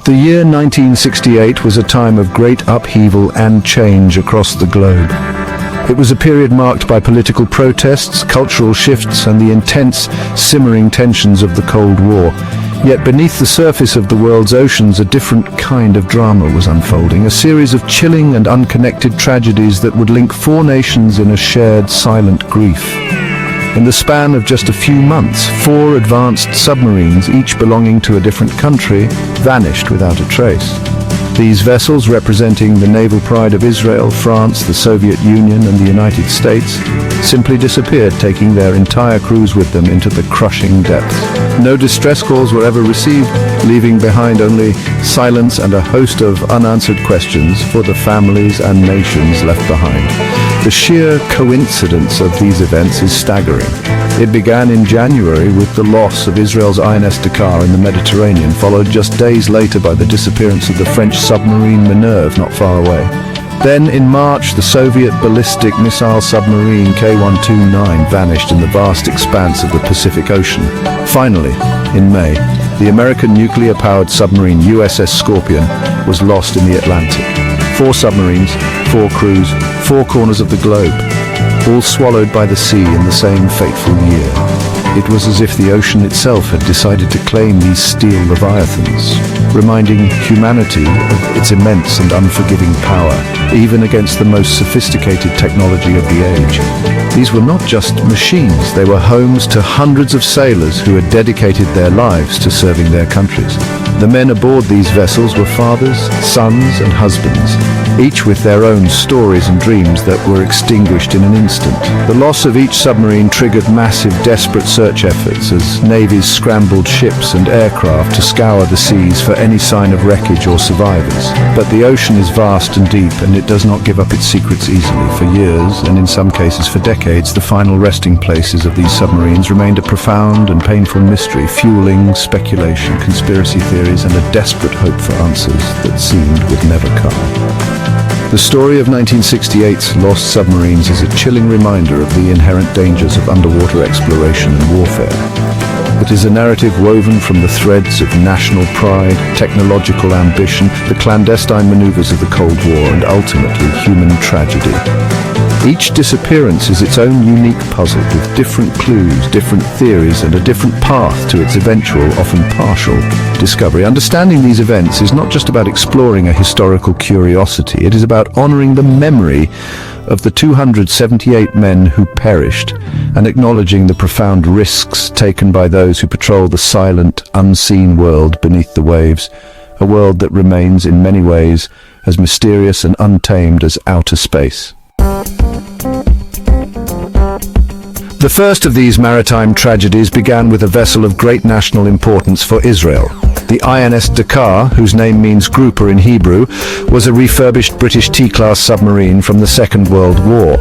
The year 1968 was a time of great upheaval and change across the globe. It was a period marked by political protests, cultural shifts, and the intense, simmering tensions of the Cold War. Yet beneath the surface of the world's oceans, a different kind of drama was unfolding, a series of chilling and unconnected tragedies that would link four nations in a shared, silent grief. In the span of just a few months, four advanced submarines, each belonging to a different country, vanished without a trace. These vessels, representing the naval pride of Israel, France, the Soviet Union, and the United States, simply disappeared, taking their entire crews with them into the crushing depths. No distress calls were ever received, leaving behind only silence and a host of unanswered questions for the families and nations left behind. The sheer coincidence of these events is staggering. It began in January with the loss of Israel's INS Dakar in the Mediterranean, followed just days later by the disappearance of the French submarine Minerve not far away. Then in March, the Soviet ballistic missile submarine K-129 vanished in the vast expanse of the Pacific Ocean. Finally, in May, the American nuclear-powered submarine USS Scorpion was lost in the Atlantic. Four submarines, four crews, four corners of the globe, all swallowed by the sea in the same fateful year. It was as if the ocean itself had decided to claim these steel leviathans, reminding humanity of its immense and unforgiving power, even against the most sophisticated technology of the age. These were not just machines, they were homes to hundreds of sailors who had dedicated their lives to serving their countries. The men aboard these vessels were fathers, sons, and husbands, each with their own stories and dreams that were extinguished in an instant. The loss of each submarine triggered massive, desperate search efforts as navies scrambled ships and aircraft to scour the seas for any sign of wreckage or survivors. But the ocean is vast and deep, and it does not give up its secrets easily. For years, and in some cases for decades, the final resting places of these submarines remained a profound and painful mystery, fueling speculation, conspiracy theories, and a desperate hope for answers that seemed would never come. The story of 1968's lost submarines is a chilling reminder of the inherent dangers of underwater exploration and warfare. It is a narrative woven from the threads of national pride, technological ambition, the clandestine maneuvers of the Cold War, and ultimately human tragedy. Each disappearance is its own unique puzzle with different clues, different theories, and a different path to its eventual, often partial, discovery. Understanding these events is not just about exploring a historical curiosity, it is about honoring the memory of the 278 men who perished and acknowledging the profound risks taken by those who patrol the silent, unseen world beneath the waves, a world that remains in many ways as mysterious and untamed as outer space. The first of these maritime tragedies began with a vessel of great national importance for Israel. The INS Dakar, whose name means grouper in Hebrew, was a refurbished British T-class submarine from the Second World War.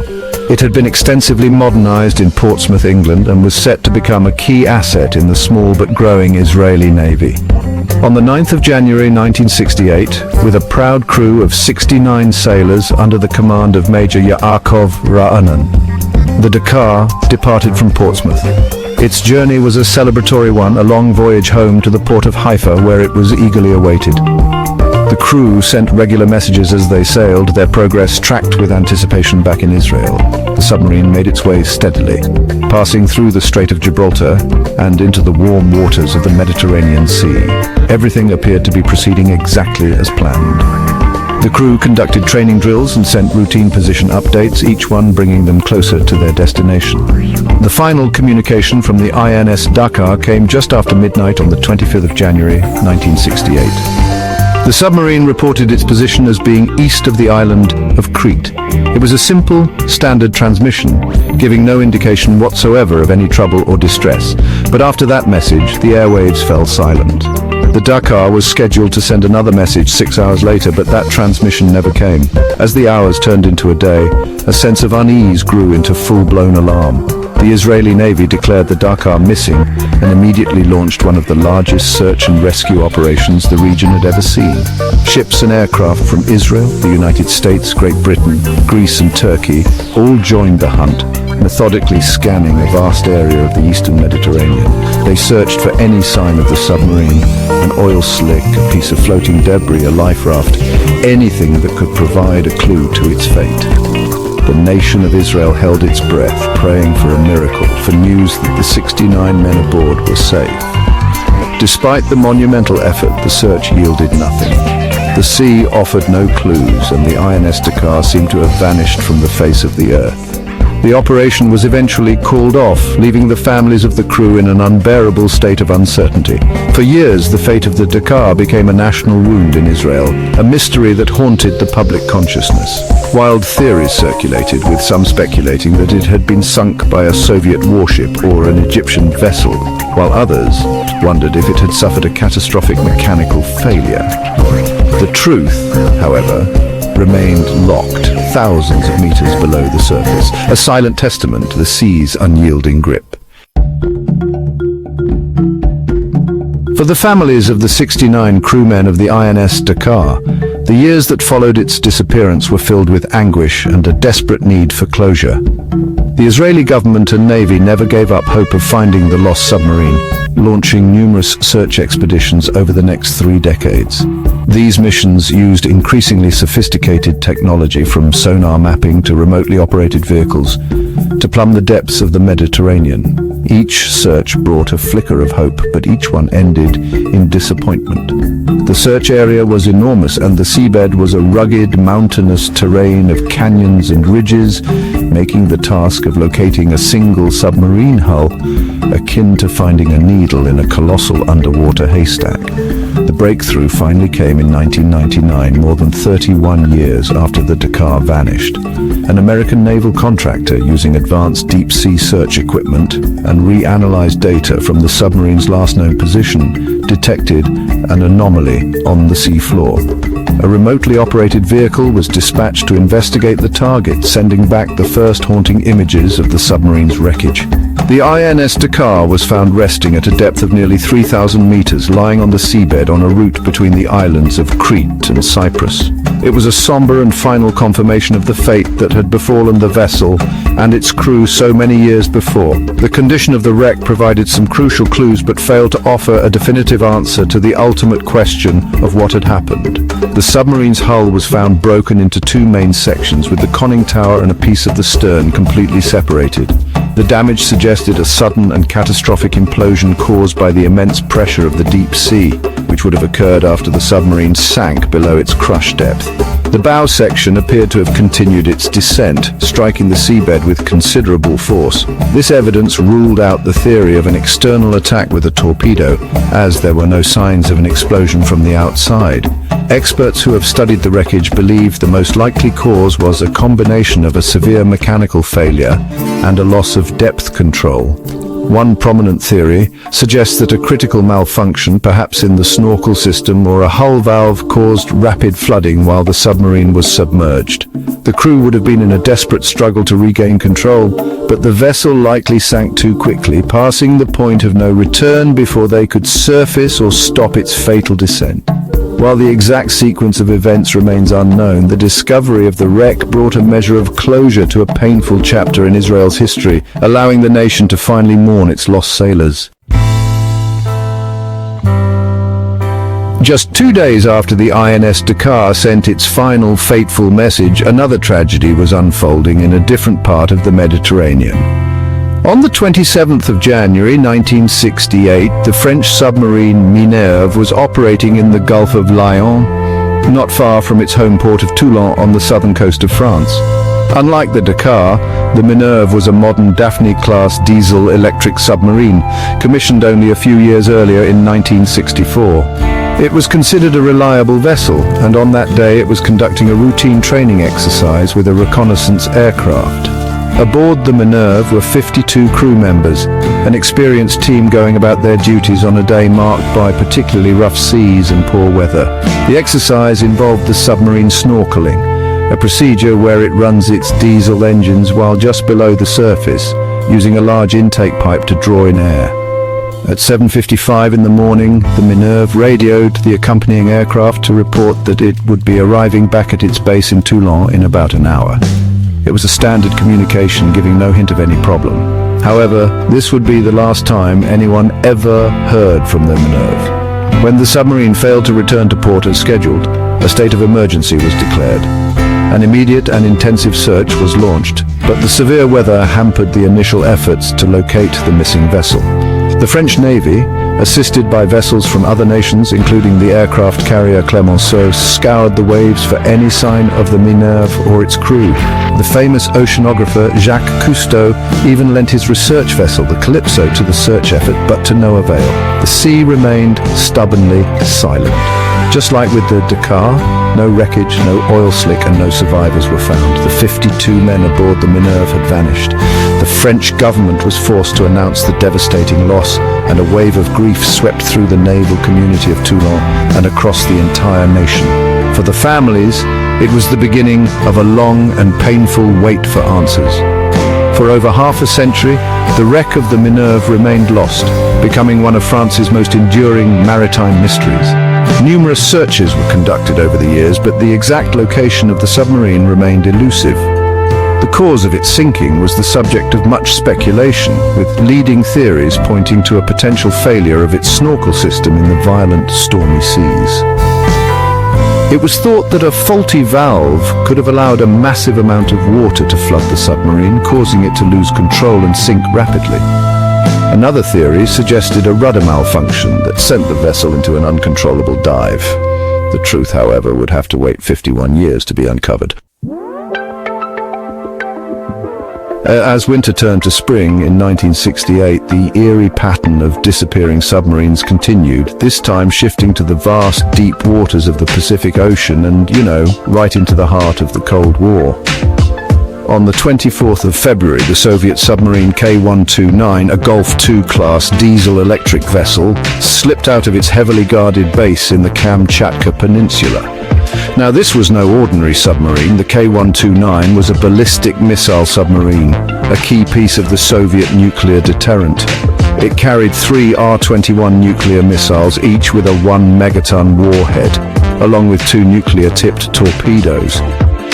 It had been extensively modernized in Portsmouth, England, and was set to become a key asset in the small but growing Israeli Navy. On the 9th of January 1968, with a proud crew of 69 sailors under the command of Major Yaakov Ra'anan, the Dakar departed from Portsmouth. Its journey was a celebratory one, a long voyage home to the port of Haifa, where it was eagerly awaited. The crew sent regular messages as they sailed, their progress tracked with anticipation back in Israel. The submarine made its way steadily, passing through the Strait of Gibraltar and into the warm waters of the Mediterranean Sea. Everything appeared to be proceeding exactly as planned. The crew conducted training drills and sent routine position updates, each one bringing them closer to their destination. The final communication from the INS Dakar came just after midnight on the 25th of January, 1968. The submarine reported its position as being east of the island of Crete. It was a simple, standard transmission, giving no indication whatsoever of any trouble or distress. But after that message, the airwaves fell silent. The Dakar was scheduled to send another message 6 hours later, but that transmission never came. As the hours turned into a day, a sense of unease grew into full-blown alarm. The Israeli Navy declared the Dakar missing and immediately launched one of the largest search and rescue operations the region had ever seen. Ships and aircraft from Israel, the United States, Great Britain, Greece and Turkey all joined the hunt, methodically scanning a vast area of the eastern Mediterranean. They searched for any sign of the submarine, an oil slick, a piece of floating debris, a life raft, anything that could provide a clue to its fate. The nation of Israel held its breath, praying for a miracle, for news that the 69 men aboard were safe. Despite the monumental effort, the search yielded nothing. The sea offered no clues, and the INS Dakar seemed to have vanished from the face of the earth. The operation was eventually called off, leaving the families of the crew in an unbearable state of uncertainty. For years, the fate of the Dakar became a national wound in Israel, a mystery that haunted the public consciousness. Wild theories circulated, with some speculating that it had been sunk by a Soviet warship or an Egyptian vessel, while others wondered if it had suffered a catastrophic mechanical failure. The truth, however, remained locked thousands of meters below the surface, a silent testament to the sea's unyielding grip. For the families of the 69 crewmen of the INS Dakar, the years that followed its disappearance were filled with anguish and a desperate need for closure. The Israeli government and Navy never gave up hope of finding the lost submarine, launching numerous search expeditions over the next 3 decades. These missions used increasingly sophisticated technology, from sonar mapping to remotely operated vehicles, to plumb the depths of the Mediterranean. Each search brought a flicker of hope, but each one ended in disappointment. The search area was enormous, and the seabed was a rugged, mountainous terrain of canyons and ridges, making the task of locating a single submarine hull akin to finding a needle in a colossal underwater haystack. The breakthrough finally came in 1999, more than 31 years after the Dakar vanished. An American naval contractor, using advanced deep-sea search equipment and reanalyzed data from the submarine's last known position, detected an anomaly on the seafloor. A remotely operated vehicle was dispatched to investigate the target, sending back the first haunting images of the submarine's wreckage. The INS Dakar was found resting at a depth of nearly 3,000 meters, lying on the seabed on a route between the islands of Crete and Cyprus. It was a somber and final confirmation of the fate that had befallen the vessel and its crew so many years before. The condition of the wreck provided some crucial clues, but failed to offer a definitive answer to the ultimate question of what had happened. The submarine's hull was found broken into 2 main sections, with the conning tower and a piece of the stern completely separated. The damage suggested a sudden and catastrophic implosion caused by the immense pressure of the deep sea, which would have occurred after the submarine sank below its crush depth. The bow section appeared to have continued its descent, striking the seabed with considerable force. This evidence ruled out the theory of an external attack with a torpedo, as there were no signs of an explosion from the outside. Experts who have studied the wreckage believe the most likely cause was a combination of a severe mechanical failure and a loss of depth control. One prominent theory suggests that a critical malfunction, perhaps in the snorkel system or a hull valve, caused rapid flooding while the submarine was submerged. The crew would have been in a desperate struggle to regain control, but the vessel likely sank too quickly, passing the point of no return before they could surface or stop its fatal descent. While the exact sequence of events remains unknown, the discovery of the wreck brought a measure of closure to a painful chapter in Israel's history, allowing the nation to finally mourn its lost sailors. Just 2 days after the INS Dakar sent its final fateful message, another tragedy was unfolding in a different part of the Mediterranean. On the 27th of January 1968, the French submarine Minerve was operating in the Gulf of Lion, not far from its home port of Toulon on the southern coast of France. Unlike the Dakar, the Minerve was a modern Daphne-class diesel-electric submarine, commissioned only a few years earlier in 1964. It was considered a reliable vessel, and on that day it was conducting a routine training exercise with a reconnaissance aircraft. Aboard the Minerve were 52 crew members, an experienced team going about their duties on a day marked by particularly rough seas and poor weather. The exercise involved the submarine snorkeling, a procedure where it runs its diesel engines while just below the surface, using a large intake pipe to draw in air. At 7:55 in the morning, the Minerve radioed the accompanying aircraft to report that it would be arriving back at its base in Toulon in about an hour. It was a standard communication, giving no hint of any problem. However, this would be the last time anyone ever heard from the Minerve. When the submarine failed to return to port as scheduled, a state of emergency was declared. An immediate and intensive search was launched, but the severe weather hampered the initial efforts to locate the missing vessel. The French Navy, assisted by vessels from other nations, including the aircraft carrier Clemenceau, scoured the waves for any sign of the Minerve or its crew. The famous oceanographer Jacques Cousteau even lent his research vessel, the Calypso, to the search effort, but to no avail. The sea remained stubbornly silent. Just like with the Dakar, no wreckage, no oil slick, and no survivors were found. The 52 men aboard the Minerve had vanished. The French government was forced to announce the devastating loss, and a wave of grief swept through the naval community of Toulon and across the entire nation. For the families, it was the beginning of a long and painful wait for answers. For over half a century, the wreck of the Minerve remained lost, becoming one of France's most enduring maritime mysteries. Numerous searches were conducted over the years, but the exact location of the submarine remained elusive. The cause of its sinking was the subject of much speculation, with leading theories pointing to a potential failure of its snorkel system in the violent, stormy seas. It was thought that a faulty valve could have allowed a massive amount of water to flood the submarine, causing it to lose control and sink rapidly. Another theory suggested a rudder malfunction that sent the vessel into an uncontrollable dive. The truth, however, would have to wait 51 years to be uncovered. As winter turned to spring in 1968, the eerie pattern of disappearing submarines continued, this time shifting to the vast, deep waters of the Pacific Ocean and, right into the heart of the Cold War. On the 24th of February, the Soviet submarine K-129, a Gulf II class diesel-electric vessel, slipped out of its heavily guarded base in the Kamchatka Peninsula. Now, this was no ordinary submarine. The K-129 was a ballistic missile submarine, a key piece of the Soviet nuclear deterrent. It carried 3 R-21 nuclear missiles, each with a 1-megaton warhead, along with 2 nuclear-tipped torpedoes.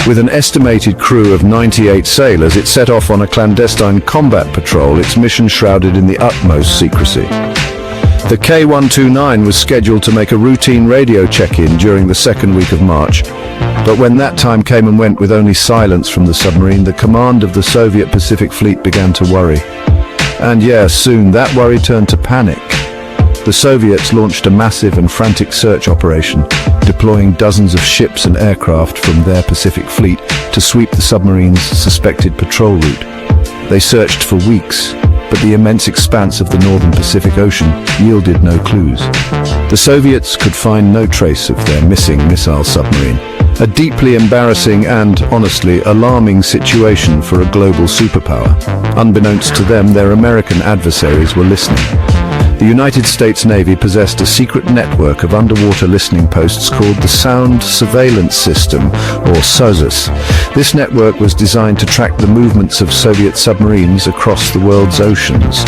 With an estimated crew of 98 sailors, it set off on a clandestine combat patrol, its mission shrouded in the utmost secrecy. The K-129 was scheduled to make a routine radio check-in during the second week of March, but when that time came and went with only silence from the submarine, the command of the Soviet Pacific Fleet began to worry. And yes, soon that worry turned to panic. The Soviets launched a massive and frantic search operation, deploying dozens of ships and aircraft from their Pacific Fleet to sweep the submarine's suspected patrol route. They searched for weeks, but the immense expanse of the northern Pacific Ocean yielded no clues. The Soviets could find no trace of their missing missile submarine, a deeply embarrassing and, honestly, alarming situation for a global superpower. Unbeknownst to them, their American adversaries were listening. The United States Navy possessed a secret network of underwater listening posts called the Sound Surveillance System, or SOSUS. This network was designed to track the movements of Soviet submarines across the world's oceans.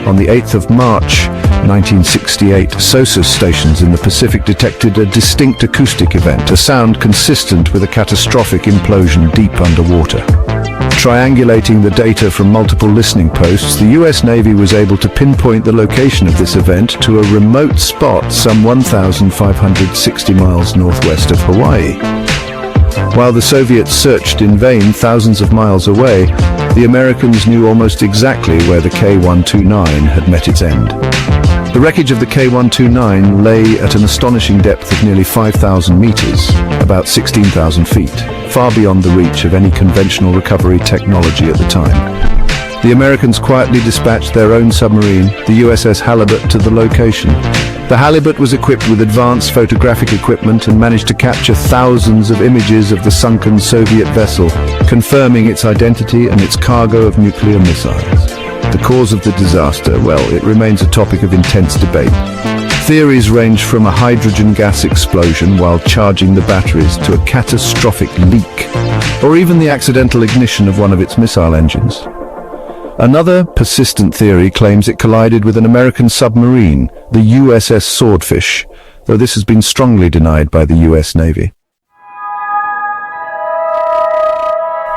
On the 8th of March, 1968, SOSUS stations in the Pacific detected a distinct acoustic event, a sound consistent with a catastrophic implosion deep underwater. Triangulating the data from multiple listening posts, the US Navy was able to pinpoint the location of this event to a remote spot some 1,560 miles northwest of Hawaii. While the Soviets searched in vain thousands of miles away, the Americans knew almost exactly where the K-129 had met its end. The wreckage of the K-129 lay at an astonishing depth of nearly 5,000 meters, about 16,000 feet, far beyond the reach of any conventional recovery technology at the time. The Americans quietly dispatched their own submarine, the USS Halibut, to the location. The Halibut was equipped with advanced photographic equipment and managed to capture thousands of images of the sunken Soviet vessel, confirming its identity and its cargo of nuclear missiles. The cause of the disaster, well, it remains a topic of intense debate. Theories range from a hydrogen gas explosion while charging the batteries to a catastrophic leak, or even the accidental ignition of one of its missile engines. Another persistent theory claims it collided with an American submarine, the USS Swordfish, though this has been strongly denied by the US Navy.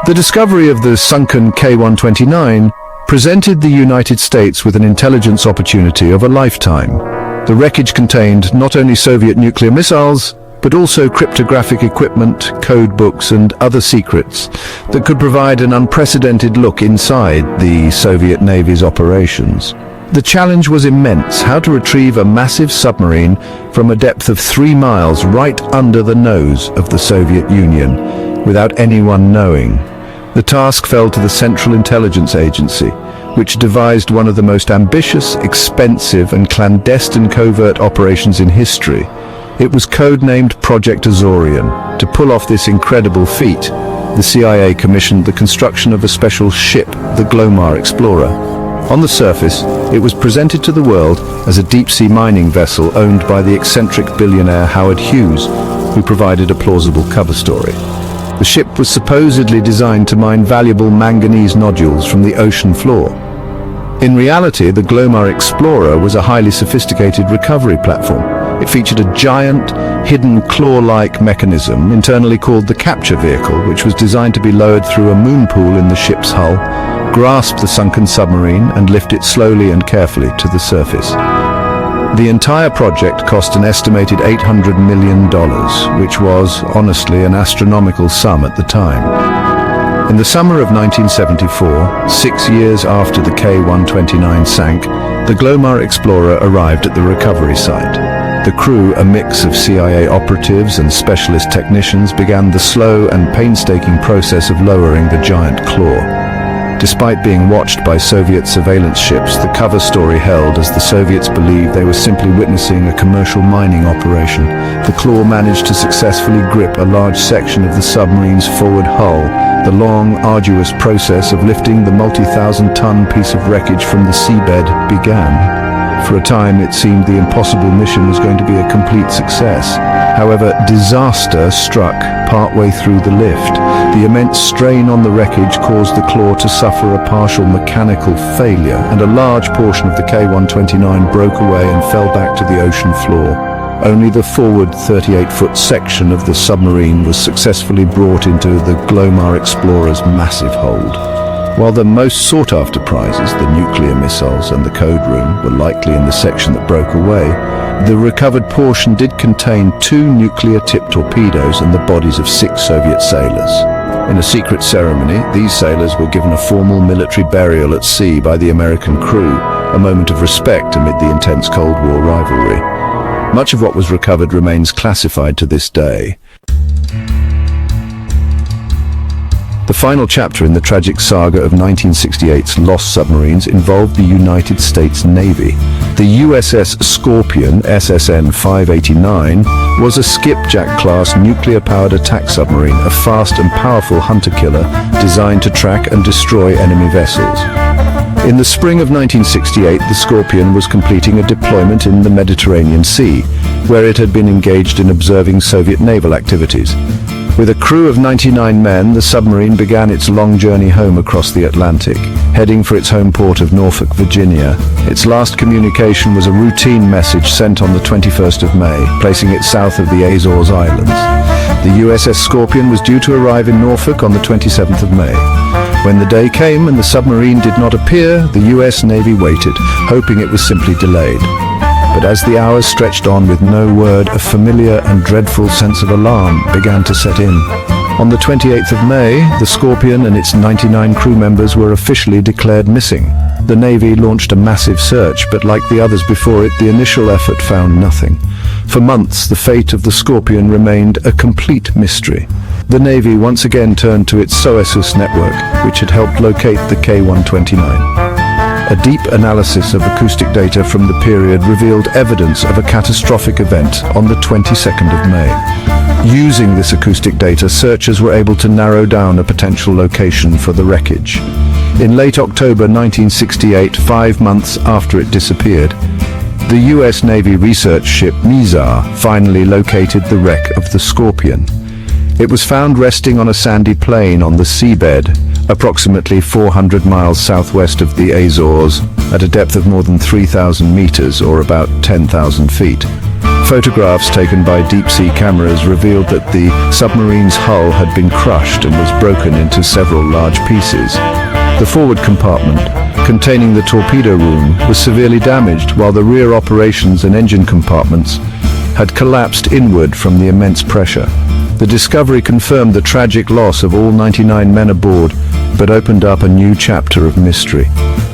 The discovery of the sunken K-129 presented the United States with an intelligence opportunity of a lifetime. The wreckage contained not only Soviet nuclear missiles, but also cryptographic equipment, code books, and other secrets that could provide an unprecedented look inside the Soviet Navy's operations. The challenge was immense: how to retrieve a massive submarine from a depth of 3 miles right under the nose of the Soviet Union, without anyone knowing. The task fell to the Central Intelligence Agency, which devised one of the most ambitious, expensive, and clandestine covert operations in history. It was codenamed Project Azorian. To pull off this incredible feat, the CIA commissioned the construction of a special ship, the Glomar Explorer. On the surface, it was presented to the world as a deep-sea mining vessel owned by the eccentric billionaire Howard Hughes, who provided a plausible cover story. The ship was supposedly designed to mine valuable manganese nodules from the ocean floor. In reality, the Glomar Explorer was a highly sophisticated recovery platform. It featured a giant, hidden claw-like mechanism internally called the capture vehicle, which was designed to be lowered through a moon pool in the ship's hull, grasp the sunken submarine, and lift it slowly and carefully to the surface. The entire project cost an estimated $800 million, which was, honestly, an astronomical sum at the time. In the summer of 1974, 6 years after the K-129 sank, the Glomar Explorer arrived at the recovery site. The crew, a mix of CIA operatives and specialist technicians, began the slow and painstaking process of lowering the giant claw. Despite being watched by Soviet surveillance ships, the cover story held as the Soviets believed they were simply witnessing a commercial mining operation. The claw managed to successfully grip a large section of the submarine's forward hull. The long, arduous process of lifting the multi-thousand-ton piece of wreckage from the seabed began. For a time, it seemed the impossible mission was going to be a complete success. However, disaster struck partway through the lift. The immense strain on the wreckage caused the claw to suffer a partial mechanical failure, and a large portion of the K-129 broke away and fell back to the ocean floor. Only the forward 38-foot section of the submarine was successfully brought into the Glomar Explorer's massive hold. While the most sought-after prizes, the nuclear missiles and the code room, were likely in the section that broke away, the recovered portion did contain 2 nuclear-tipped torpedoes and the bodies of 6 Soviet sailors. In a secret ceremony, these sailors were given a formal military burial at sea by the American crew, a moment of respect amid the intense Cold War rivalry. Much of what was recovered remains classified to this day. The final chapter in the tragic saga of 1968's lost submarines involved the United States Navy. The USS Scorpion, SSN 589, was a skipjack-class nuclear-powered attack submarine, a fast and powerful hunter-killer designed to track and destroy enemy vessels. In the spring of 1968, the Scorpion was completing a deployment in the Mediterranean Sea, where it had been engaged in observing Soviet naval activities. With a crew of 99 men, the submarine began its long journey home across the Atlantic, heading for its home port of Norfolk, Virginia. Its last communication was a routine message sent on the 21st of May, placing it south of the Azores Islands. The USS Scorpion was due to arrive in Norfolk on the 27th of May. When the day came and the submarine did not appear, the US Navy waited, hoping it was simply delayed. But as the hours stretched on with no word, a familiar and dreadful sense of alarm began to set in. On the 28th of May, the Scorpion and its 99 crew members were officially declared missing. The Navy launched a massive search, but like the others before it, the initial effort found nothing. For months, the fate of the Scorpion remained a complete mystery. The Navy once again turned to its Audacious network, which had helped locate the K-129. A deep analysis of acoustic data from the period revealed evidence of a catastrophic event on the 22nd of May. Using this acoustic data, searchers were able to narrow down a potential location for the wreckage. In late October 1968, 5 months after it disappeared, the US Navy research ship Minerve finally located the wreck of the Scorpion. It was found resting on a sandy plain on the seabed, approximately 400 miles southwest of the Azores, at a depth of more than 3,000 meters or about 10,000 feet. Photographs taken by deep-sea cameras revealed that the submarine's hull had been crushed and was broken into several large pieces. The forward compartment, containing the torpedo room, was severely damaged, while the rear operations and engine compartments had collapsed inward from the immense pressure. The discovery confirmed the tragic loss of all 99 men aboard, but opened up a new chapter of mystery.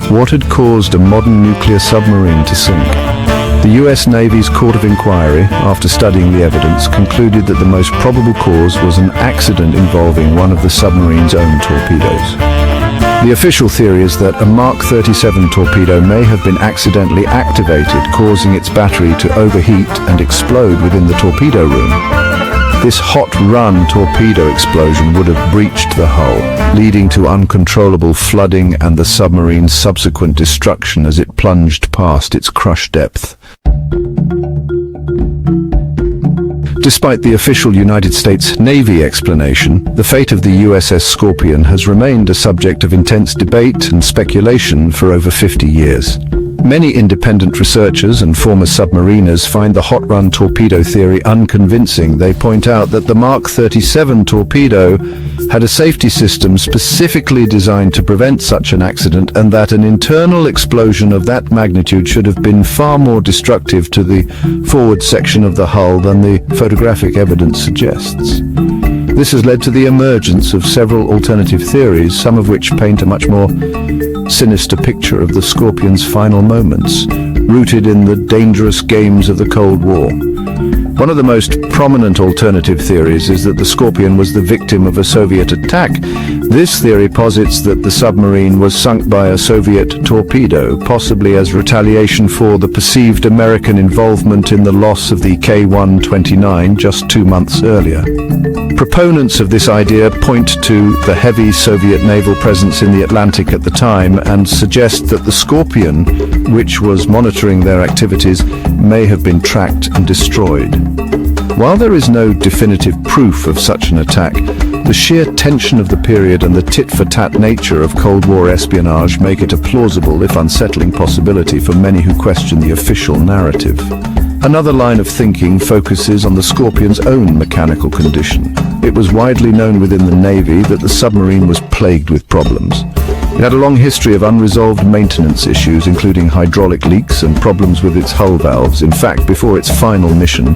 What had caused a modern nuclear submarine to sink? The US Navy's Court of Inquiry, after studying the evidence, concluded that the most probable cause was an accident involving one of the submarine's own torpedoes. The official theory is that a Mark 37 torpedo may have been accidentally activated, causing its battery to overheat and explode within the torpedo room. This hot-run torpedo explosion would have breached the hull, leading to uncontrollable flooding and the submarine's subsequent destruction as it plunged past its crush depth. Despite the official United States Navy explanation, the fate of the USS Scorpion has remained a subject of intense debate and speculation for over 50 years. Many independent researchers and former submariners find the hot-run torpedo theory unconvincing. They point out that the Mark 37 torpedo had a safety system specifically designed to prevent such an accident, and that an internal explosion of that magnitude should have been far more destructive to the forward section of the hull than the photographic evidence suggests. This has led to the emergence of several alternative theories, some of which paint a much more sinister picture of the Scorpion's final moments, rooted in the dangerous games of the Cold War. One of the most prominent alternative theories is that the Scorpion was the victim of a Soviet attack. This theory posits that the submarine was sunk by a Soviet torpedo, possibly as retaliation for the perceived American involvement in the loss of the K-129 just 2 months earlier. Proponents of this idea point to the heavy Soviet naval presence in the Atlantic at the time and suggest that the Scorpion, which was monitoring their activities, may have been tracked and destroyed. While there is no definitive proof of such an attack, the sheer tension of the period and the tit-for-tat nature of Cold War espionage make it a plausible, if unsettling, possibility for many who question the official narrative. Another line of thinking focuses on the Scorpion's own mechanical condition. It was widely known within the Navy that the submarine was plagued with problems. It had a long history of unresolved maintenance issues, including hydraulic leaks and problems with its hull valves. In fact, before its final mission,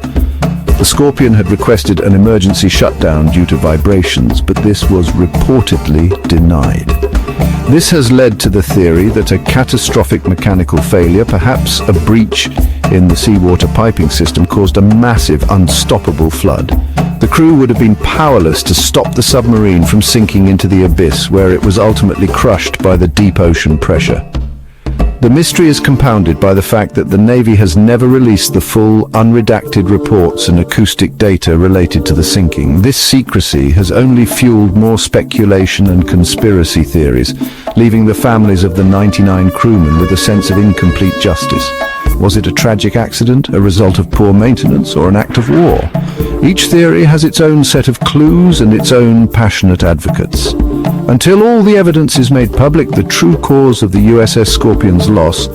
the Scorpion had requested an emergency shutdown due to vibrations, but this was reportedly denied. This has led to the theory that a catastrophic mechanical failure, perhaps a breach in the seawater piping system, caused a massive, unstoppable flood. The crew would have been powerless to stop the submarine from sinking into the abyss, where it was ultimately crushed by the deep ocean pressure. The mystery is compounded by the fact that the Navy has never released the full, unredacted reports and acoustic data related to the sinking. This secrecy has only fueled more speculation and conspiracy theories, leaving the families of the 99 crewmen with a sense of incomplete justice. Was it a tragic accident, a result of poor maintenance, or an act of war? Each theory has its own set of clues and its own passionate advocates. Until all the evidence is made public, the true cause of the USS Scorpion's loss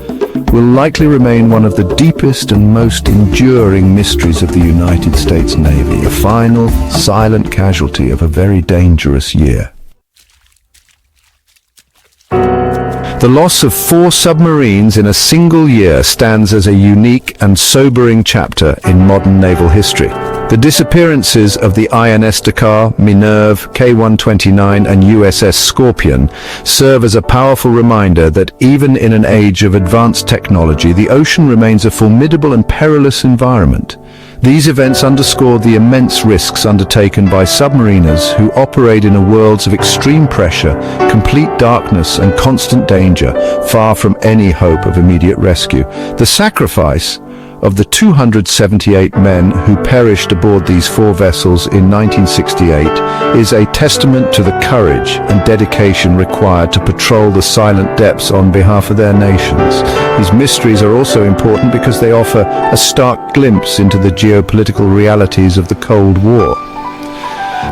will likely remain one of the deepest and most enduring mysteries of the United States Navy, a final, silent casualty of a very dangerous year. The loss of 4 submarines in a single year stands as a unique and sobering chapter in modern naval history. The disappearances of the INS Dakar, Minerve, K-129 and USS Scorpion serve as a powerful reminder that even in an age of advanced technology, the ocean remains a formidable and perilous environment. These events underscore the immense risks undertaken by submariners who operate in a world of extreme pressure, complete darkness and constant danger, far from any hope of immediate rescue. The sacrifice of the 278 men who perished aboard these 4 vessels in 1968 is a testament to the courage and dedication required to patrol the silent depths on behalf of their nations. These mysteries are also important because they offer a stark glimpse into the geopolitical realities of the Cold War.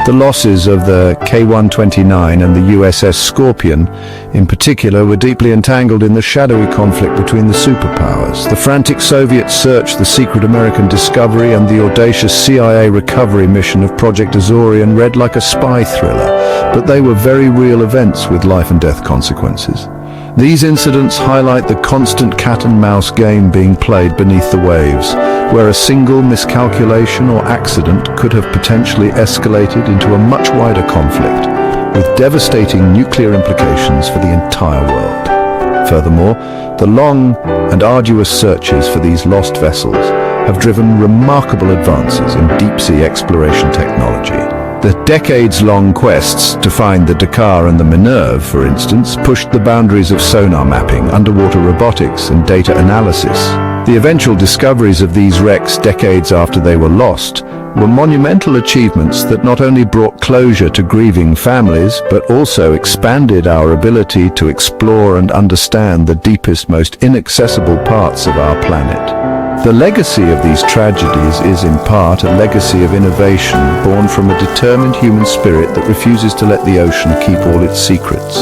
The losses of the K-129 and the USS Scorpion, in particular, were deeply entangled in the shadowy conflict between the superpowers. The frantic Soviet search, the secret American discovery, and the audacious CIA recovery mission of Project Azorian read like a spy thriller, but they were very real events with life and death consequences. These incidents highlight the constant cat-and-mouse game being played beneath the waves, where a single miscalculation or accident could have potentially escalated into a much wider conflict, with devastating nuclear implications for the entire world. Furthermore, the long and arduous searches for these lost vessels have driven remarkable advances in deep-sea exploration technology. The decades-long quests to find the Dakar and the Minerve, for instance, pushed the boundaries of sonar mapping, underwater robotics, and data analysis. The eventual discoveries of these wrecks decades after they were lost were monumental achievements that not only brought closure to grieving families, but also expanded our ability to explore and understand the deepest, most inaccessible parts of our planet. The legacy of these tragedies is, in part, a legacy of innovation born from a determined human spirit that refuses to let the ocean keep all its secrets.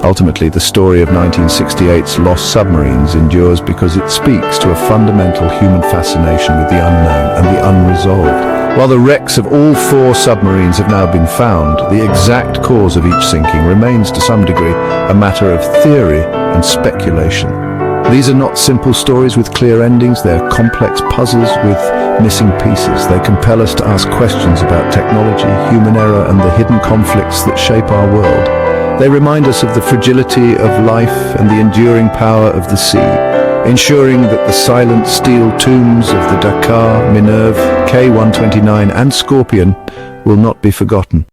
Ultimately, the story of 1968's lost submarines endures because it speaks to a fundamental human fascination with the unknown and the unresolved. While the wrecks of all 4 submarines have now been found, the exact cause of each sinking remains, to some degree, a matter of theory and speculation. These are not simple stories with clear endings, they're complex puzzles with missing pieces. They compel us to ask questions about technology, human error, and the hidden conflicts that shape our world. They remind us of the fragility of life and the enduring power of the sea, ensuring that the silent steel tombs of the Dakar, Minerve, K-129 and Scorpion will not be forgotten.